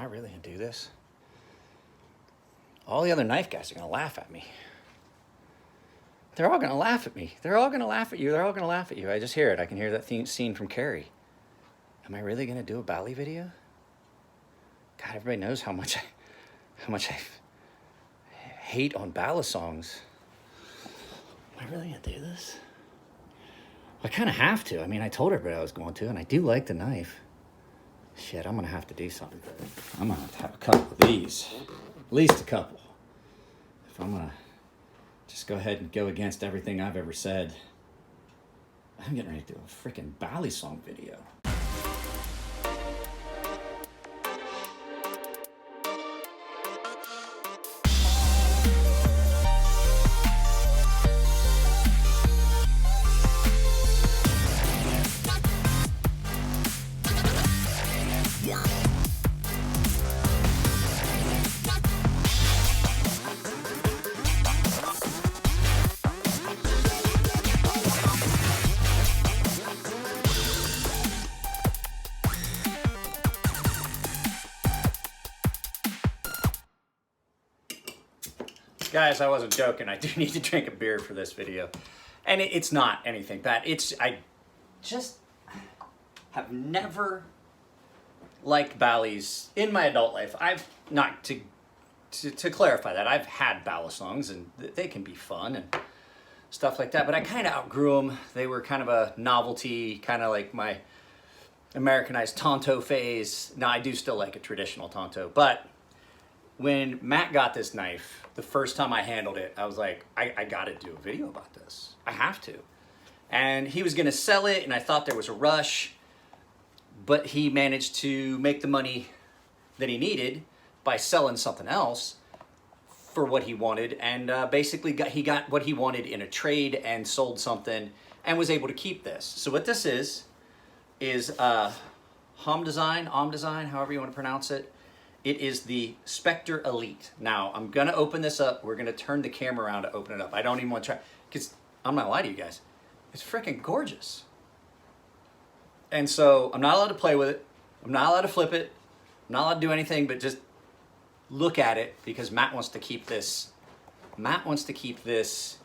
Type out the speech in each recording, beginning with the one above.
I really gonna do this? All the other knife guys are gonna laugh at me. They're all gonna laugh at me. They're all gonna laugh at you. They're all gonna laugh at you. I just hear it. I can hear that scene from Carrie. Am I really gonna do a Bali video? God, everybody knows how much I hate on ballad songs. Am I really gonna do this? I kind of have to. I mean, I told everybody I was going to, and I do like the knife. Shit, I'm gonna have to do something. I'm gonna have a couple of these, at least a couple. If I'm gonna just go ahead and go against everything I've ever said, I'm getting ready to do a freaking Bali song video. Guys, I wasn't joking. I do need to drink a beer for this video. And it's not anything bad. I just have never liked Balis in my adult life. I've not, to clarify that, I've had Bali songs and they can be fun and stuff like that, but I kind of outgrew them. They were kind of a novelty, kind of like my Americanized Tonto phase. Now, I do still like a traditional Tonto, but when Matt got this knife, the first time I handled it, I was like, I gotta do a video about this. I have to. And he was gonna sell it, and I thought there was a rush, but he managed to make the money that he needed by selling something else for what he wanted, and basically he got what he wanted in a trade and sold something and was able to keep this. So what this is Om Design, however you want to pronounce it. It is the Specter Elite. Now, I'm gonna open this up. We're gonna turn the camera around to open it up. I don't even want to try, because I'm not gonna lie to you guys. It's freaking gorgeous. And so I'm not allowed to play with it. I'm not allowed to flip it. I'm not allowed to do anything but just look at it, because Matt wants to keep this. Matt wants to keep this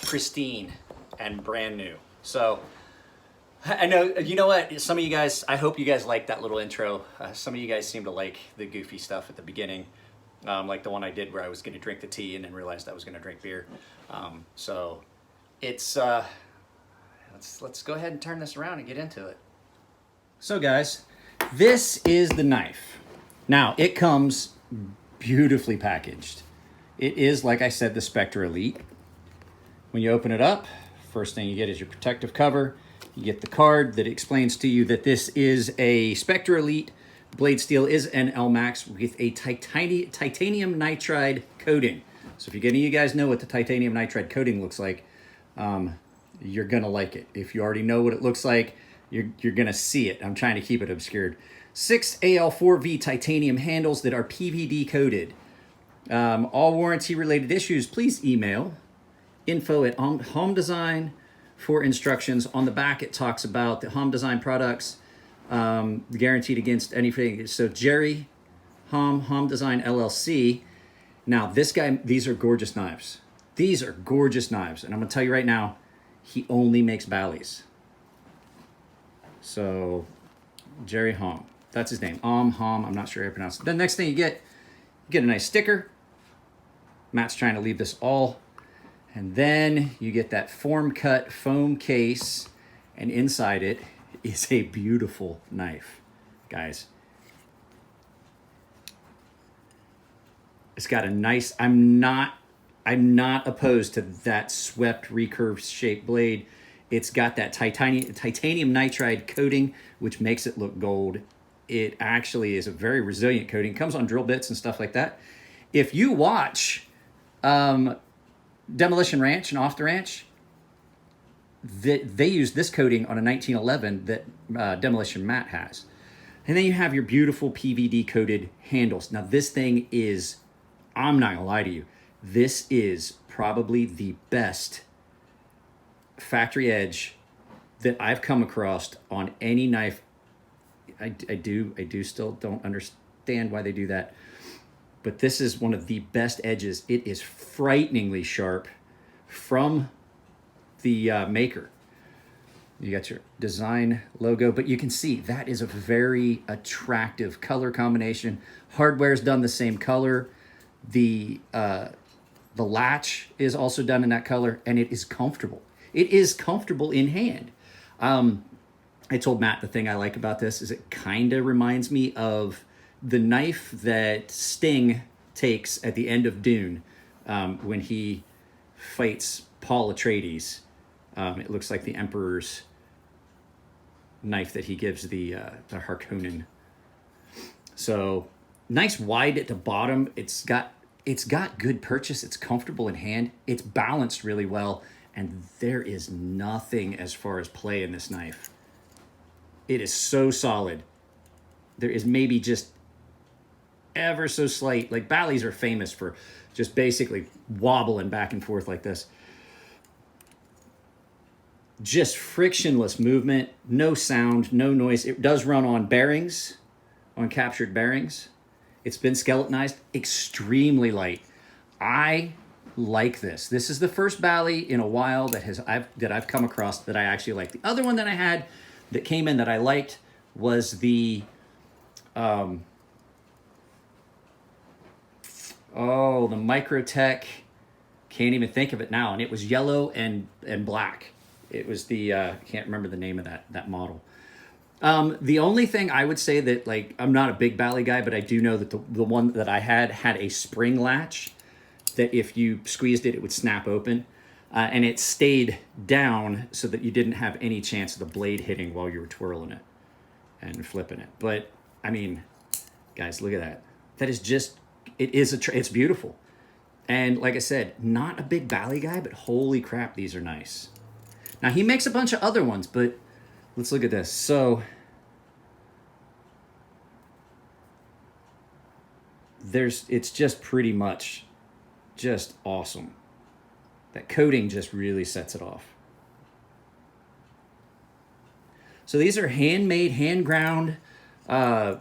pristine and brand new. So I know, you know what, some of you guys, I hope you guys like that little intro. Some of you guys seem to like the goofy stuff at the beginning, like the one I did where I was going to drink the tea and then realized I was going to drink beer. So it's, let's go ahead and turn this around and get into it. So guys, this is the knife. Now, it comes beautifully packaged. It is, like I said, the Specter Elite. When you open it up, first thing you get is your protective cover. You get the card that explains to you that this is a Specter Elite. Blade steel is an LMAX with a titanium nitride coating. So if any of you guys know what the titanium nitride coating looks like, you're gonna like it. If you already know what it looks like, you're gonna see it. I'm trying to keep it obscured. 6 AL4V titanium handles that are PVD coated. All warranty related issues, please email info@Om Design for instructions. On the back, it talks about the Om Design products, guaranteed against anything. So Jerry Om Design LLC. Now this guy, these are gorgeous knives. These are gorgeous knives. And I'm gonna tell you right now, he only makes Balis. So Jerry Om, that's his name. Om, I'm not sure how to pronounce it. The next thing you get a nice sticker. Matt's trying to leave this all. And then you get that form cut foam case, and inside it is a beautiful knife, guys. It's got a nice, I'm not opposed to that swept recurve shaped blade. It's got that titanium nitride coating, which makes it look gold. It actually is a very resilient coating. It comes on drill bits and stuff like that. If you watch Demolition Ranch and Off the Ranch, they use this coating on a 1911 that Demolition Matt has. And then you have your beautiful PVD coated handles. Now this thing is, I'm not gonna lie to you, this is probably the best factory edge that I've come across on any knife. I do still don't understand. understand why they do that. But this is one of the best edges. It is frighteningly sharp from the maker. You got your design logo, but you can see that is a very attractive color combination. Hardware's done the same color. The latch is also done in that color, and it is comfortable. It is comfortable in hand. I told Matt the thing I like about this is it kind of reminds me of the knife that Sting takes at the end of Dune when he fights Paul Atreides. It looks like the Emperor's knife that he gives the Harkonnen. So nice wide at the bottom. It's got good purchase. It's comfortable in hand. It's balanced really well. And there is nothing as far as play in this knife. It is so solid. There is maybe just ever so slight, like Balis are famous for just basically wobbling back and forth like this. Just frictionless movement, no sound, no noise. It does run on bearings, on captured bearings. It's been skeletonized, extremely light. I like this. This is the first Bali in a while that I've come across that I actually like. The other one that I had that came in that I liked was the the Microtech. Can't even think of it now, and it was yellow and black. It was the can't remember the name of that model. The only thing I would say that, like, I'm not a big Bali guy, but I do know that the one that I had a spring latch that if you squeezed it, it would snap open. And it stayed down so that you didn't have any chance of the blade hitting while you were twirling it and flipping it. But, I mean, guys, look at that. That is just, it's beautiful. And like I said, not a big Bali guy, but holy crap, these are nice. Now, he makes a bunch of other ones, but let's look at this. So, it's just pretty much just awesome. That coating just really sets it off. So these are handmade, hand ground. I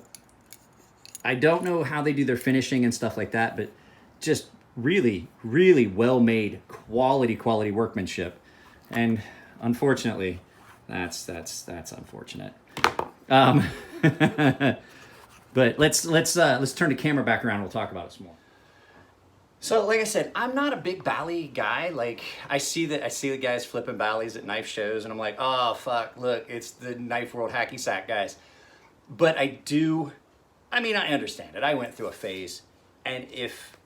don't know how they do their finishing and stuff like that, but just really, really well made, quality workmanship. And unfortunately, that's unfortunate. But let's turn the camera back around and we'll talk about it some more. So, like I said, I'm not a big Bali guy. Like, I see the guys flipping Balis at knife shows, and I'm like, oh fuck, look, it's the Knife World Hacky Sack guys. But I understand it. I went through a phase, and if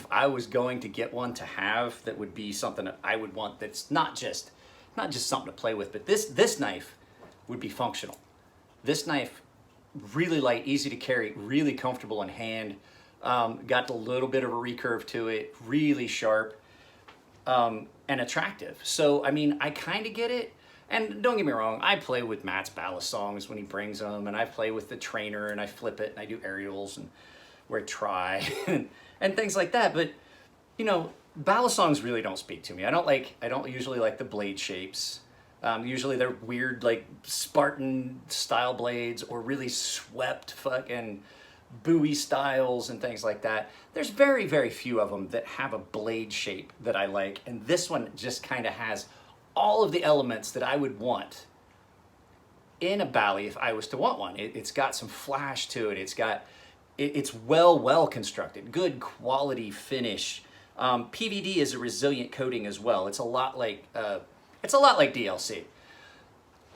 I was going to get one to have, that would be something that I would want. That's not just something to play with, but this knife would be functional. This knife, really light, easy to carry, really comfortable in hand. Got a little bit of a recurve to it, really sharp, and attractive. So, I mean, I kind of get it. And don't get me wrong, I play with Matt's ballast songs when he brings them, and I play with the trainer, and I flip it, and I do aerials, and where I try, and things like that. But, you know, ballast songs really don't speak to me. I don't usually like the blade shapes. Usually they're weird, like Spartan style blades, or really swept fucking Bowie styles and things like that. There's very, very few of them that have a blade shape that I like, and this one just kind of has all of the elements that I would want in a Bali if I was to want one. It's got some flash to it. It's well constructed, good quality finish. PVD is a resilient coating as well. It's a lot like DLC.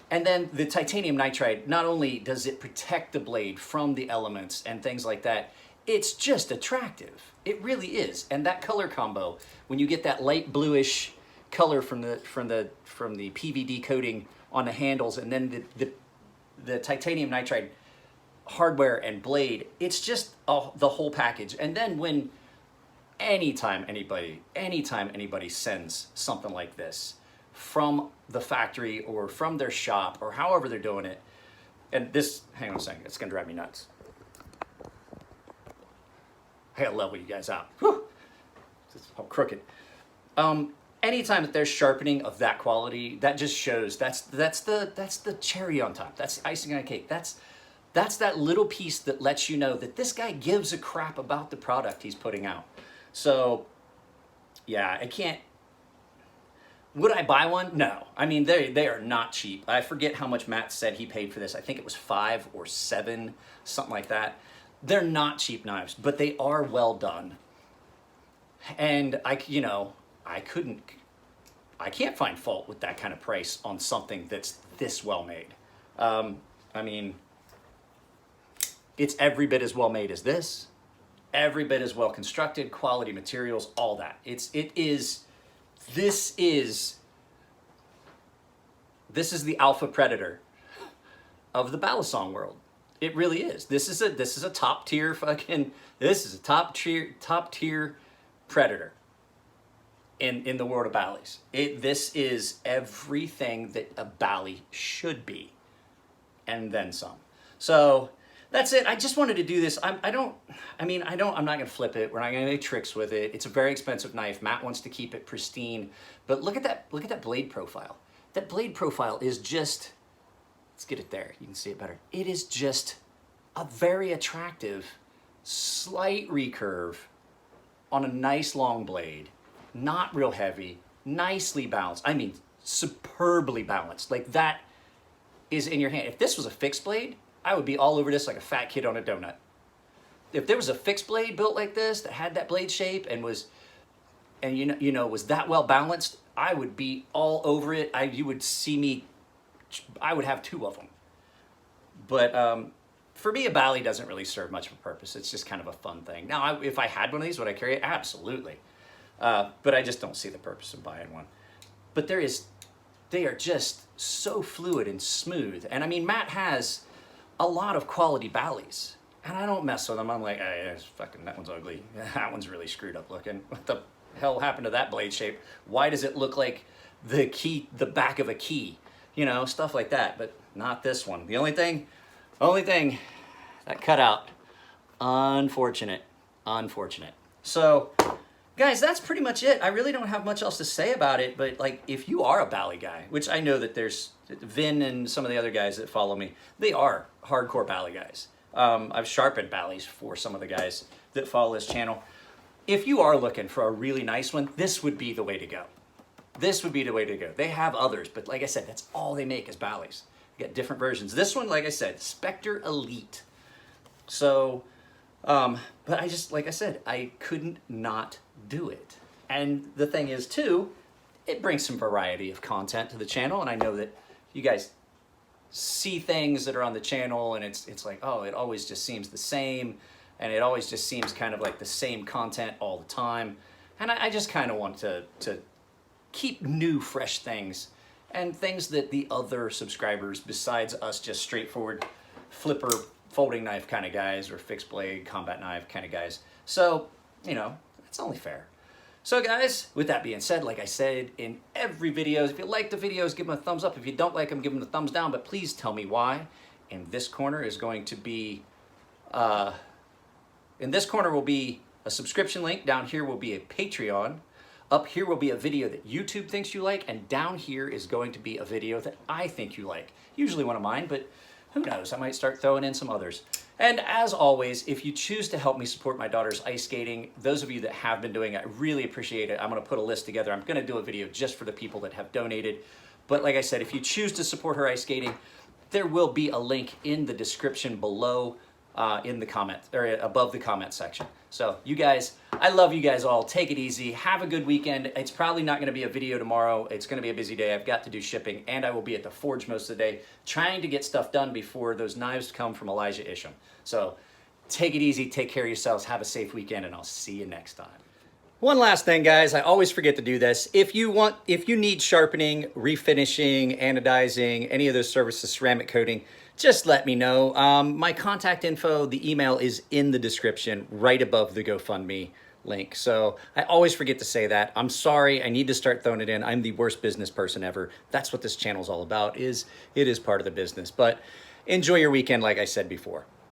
And then the titanium nitride, not only does it protect the blade from the elements and things like that, it's just attractive. It really is. And that color combo, when you get that light bluish color from the PVD coating on the handles, and then the titanium nitride hardware and blade, it's just the whole package. And then when anytime anybody sends something like this from the factory or from their shop or however they're doing it, and this, hang on a second, it's gonna drive me nuts. I gotta level you guys out. Whew. This is all crooked. Anytime that there's sharpening of that quality, that just shows that's the cherry on top. That's the icing on a cake. That's That's that little piece that lets you know that this guy gives a crap about the product he's putting out. So yeah, I can't. Would I buy one? No. I mean, they are not cheap. I forget how much Matt said he paid for this. I think it was 5 or 7, something like that. They're not cheap knives, but they are well done. And I can't find fault with that kind of price on something that's this well made. I mean, it's every bit as well made as this, every bit as well constructed, quality materials, all that. This is the alpha predator of the balisong world. It really is. This is a top tier top tier predator in the world of Balis. This is everything that a Bali should be, and then some. So that's it. I just wanted to do this. I'm not going to flip it. We're not going to make tricks with it. It's a very expensive knife. Matt wants to keep it pristine. But look at that blade profile. That blade profile is just, let's get it there. You can see it better. It is just a very attractive, slight recurve on a nice long blade. Not real heavy, nicely balanced. I mean, superbly balanced. Like, that is in your hand. If this was a fixed blade, I would be all over this like a fat kid on a donut. If there was a fixed blade built like this that had that blade shape and was that well balanced, I would be all over it. You would see me, I would have 2 of them. But for me, a Bali doesn't really serve much of a purpose. It's just kind of a fun thing. Now, if I had one of these, would I carry it? Absolutely. But I just don't see the purpose of buying one. But they are just so fluid and smooth. And I mean, Matt has a lot of quality Balis, and I don't mess with them. I'm like, hey, that one's ugly. That one's really screwed up looking. What the hell happened to that blade shape? Why does it look like the back of a key? Stuff like that, but not this one. The only thing that cut out, unfortunate. So, guys, that's pretty much it. I really don't have much else to say about it, but like, if you are a Bali guy, which I know that there's Vin and some of the other guys that follow me, they are hardcore Bali guys. I've sharpened Balis for some of the guys that follow this channel. If you are looking for a really nice one, this would be the way to go. This would be the way to go. They have others, but like I said, that's all they make is Balis. You got different versions. This one, like I said, Specter Elite. So, but like I said, I couldn't not do it. And the thing is too, it brings some variety of content to the channel, and I know that you guys see things that are on the channel and it's like, oh, it always just seems the same, and it always just seems kind of like the same content all the time. And I just kind of want to keep new, fresh things, and things that the other subscribers, besides us just straightforward flipper folding knife kind of guys or fixed blade combat knife kind of guys. So, it's only fair. So guys, with that being said, like I said in every video, if you like the videos, give them a thumbs up. If you don't like them, give them a thumbs down, but please tell me why. In this corner is going to be, in this corner will be a subscription link. Down here will be a Patreon. Up here will be a video that YouTube thinks you like, and down here is going to be a video that I think you like. Usually one of mine, but who knows? I might start throwing in some others. And as always, if you choose to help me support my daughter's ice skating, those of you that have been doing it, I really appreciate it. I'm going to put a list together. I'm going to do a video just for the people that have donated. But like I said, if you choose to support her ice skating, there will be a link in the description below, in the comment, or above the comment section. So you guys, I love you guys all. Take it easy. Have a good weekend. It's probably not going to be a video tomorrow. It's going to be a busy day. I've got to do shipping, and I will be at the forge most of the day trying to get stuff done before those knives come from Elijah Isham. So take it easy. Take care of yourselves. Have a safe weekend, and I'll see you next time. One last thing, guys. I always forget to do this. If you need sharpening, refinishing, anodizing, any of those services, ceramic coating, just let me know. My contact info, the email is in the description right above the GoFundMe link. So I always forget to say that. I'm sorry. I need to start throwing it in. I'm the worst business person ever. That's what this channel is all about. It is part of the business. But enjoy your weekend, like I said before.